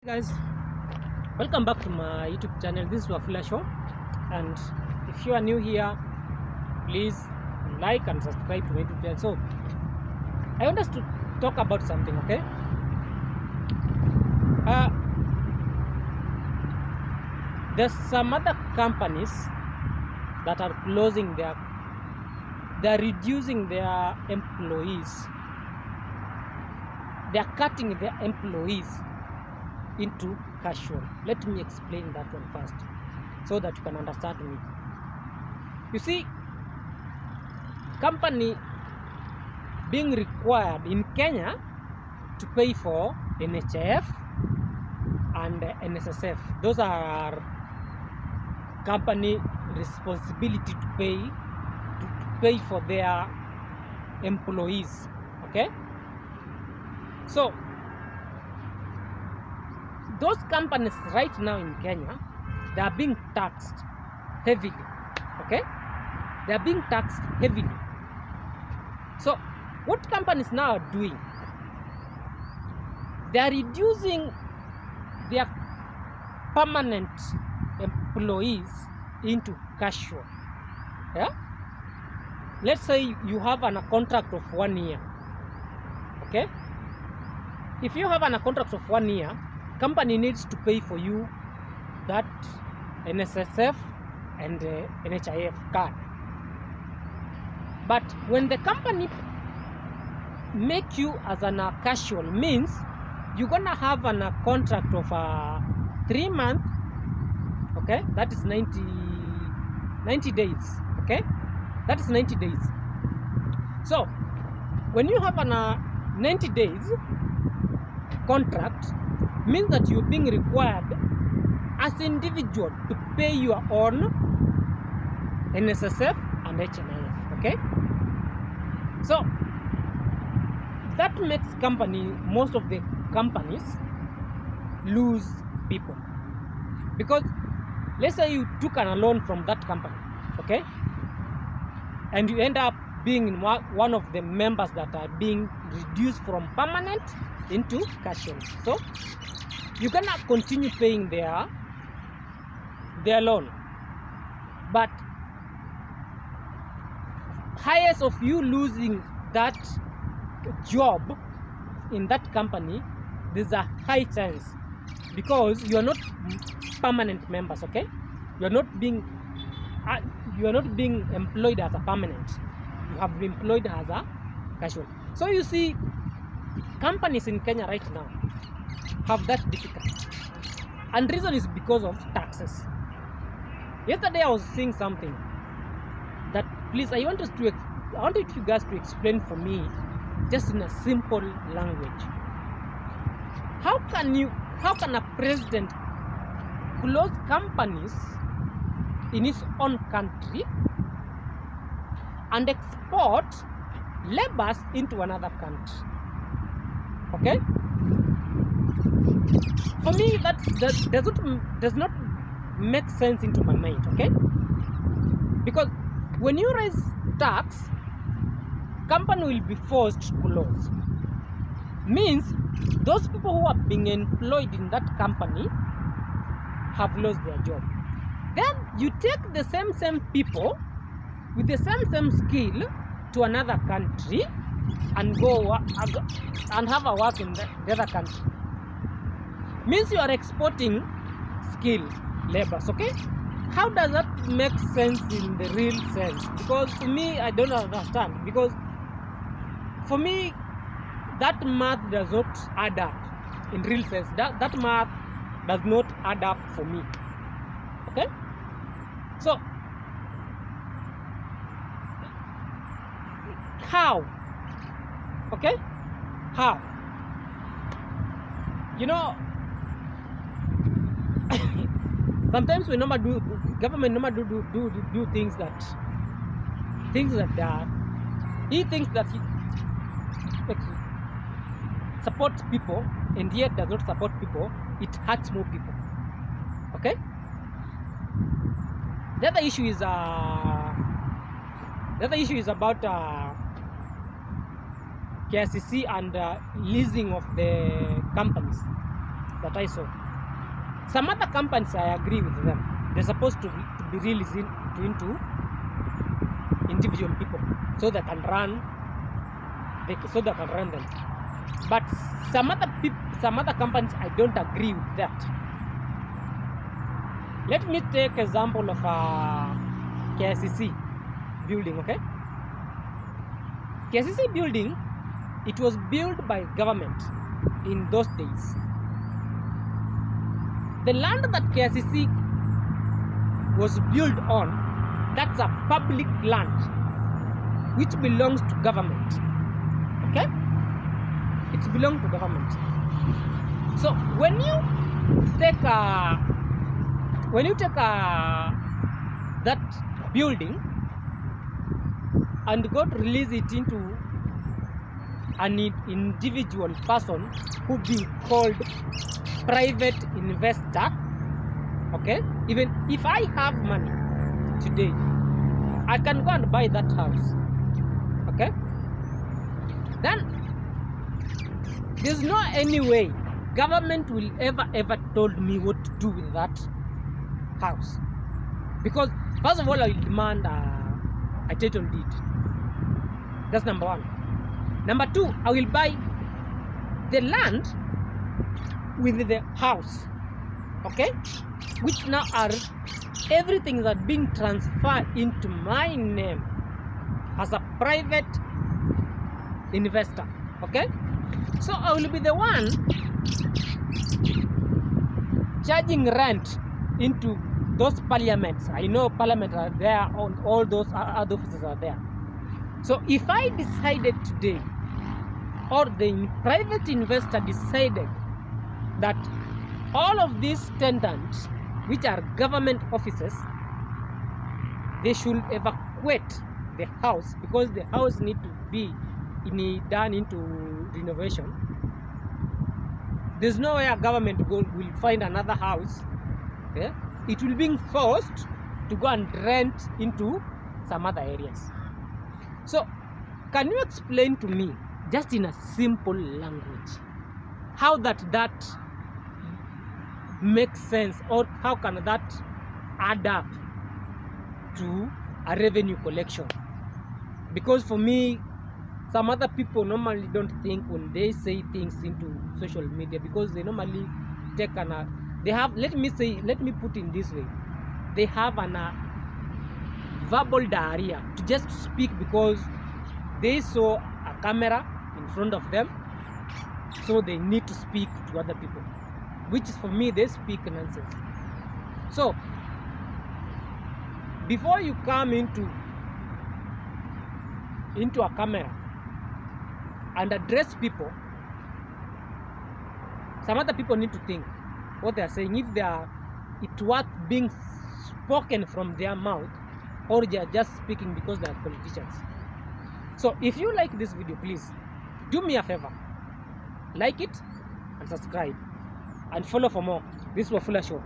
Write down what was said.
Guys, welcome back to my YouTube channel. This is Wafula Show, and if you are new here, please like and subscribe to my YouTube channel. So I want us to talk about something, okay? There's some other companies that are closing they're reducing their employees, they're cutting their employees into casual. Let me explain that one first so that you can understand me. You see, company being required in Kenya to pay for NHIF and NSSF. Those are company responsibility to pay for their employees. Okay? So those companies right now in Kenya, they are being taxed heavily. Okay? They are being taxed heavily. So what companies now are doing, they are reducing their permanent employees into casual. Yeah? Let's say you have a contract of 1 year. Okay? If you have a contract of 1 year, company needs to pay for you that NSSF and NHIF card. But when the company make you as a casual, means you're gonna have a contract of 3 months. Okay, that is 90 days. Okay, that is 90 days. So when you have a 90 days contract, means that you're being required as individual to pay your own NSSF and HNIF. Okay, so that makes most of the companies lose people, because let's say you took a loan from that company, okay, and you end up being in one of the members that are being reduced from permanent into casual. So you cannot continue paying their loan, but highest of you losing that job in that company, there's a high chance, because you are not permanent members. Okay, you are not being employed as a permanent, you have been employed as a casual. So you see, companies in Kenya right now have that difficulty, and reason is because of taxes. Yesterday I was saying something that, please, I wanted you guys to explain for me just in a simple language. How can a president close companies in his own country and export laborers into another country? Okay, for me that does not make sense into my mind. Okay, because when you raise tax, company will be forced to close. Means those people who are being employed in that company have lost their job. Then you take the same people with the same skill to another country and go and have a work in the other country. Means you are exporting skilled laborers. Okay, how does that make sense in the real sense? Because to me, I don't understand, because for me that math does not add up in real sense. That math does not add up for me. Okay, so how? Okay, how? You know, sometimes we government do things that he thinks that he supports people, and yet does not support people. It hurts more people. Okay, the other issue is about KCC and leasing of the companies. that I saw. Some other companies, I agree with them. They're supposed to be released into individual people so they can run them. But some other companies, I don't agree with that. Let me take example of KICC building, okay? KICC building, it was built by government in those days. The land that KICC was built on, that's a public land which belongs to government, okay? It belongs to government. So when you take that building and go to release it into an individual person who be called private investor, okay? Even if I have money today, I can go and buy that house, okay? Then there's no any way government will ever told me what to do with that house, because first of all I will demand a title deed. That's number one. Number two, I will buy the land with the house, okay, which now are everything that being transferred into my name as a private investor, okay? So I will be the one charging rent into those parliaments. I know parliament are there, all those other offices are there. So if I decided today, or the private investor decided that all of these tenants, which are government offices, they should evacuate the house because the house need to be done into renovation. There's no way a government will find another house. Okay? It will be forced to go and rent into some other areas. So can you explain to me, just in a simple language, how that makes sense, or how can that add up to a revenue collection? Because for me, some other people normally don't think when they say things into social media, because they normally take they have, let me put in this way, they have an verbal diarrhea to just speak because they saw a camera in front of them, so they need to speak to other people, which is, for me, they speak nonsense. So before you come into a camera and address people, some other people need to think what they are saying, if it's worth being spoken from their mouth, or they are just speaking because they are politicians. So if you like this video, please do me a favor, like it and subscribe and follow for more. This was Wafula Show.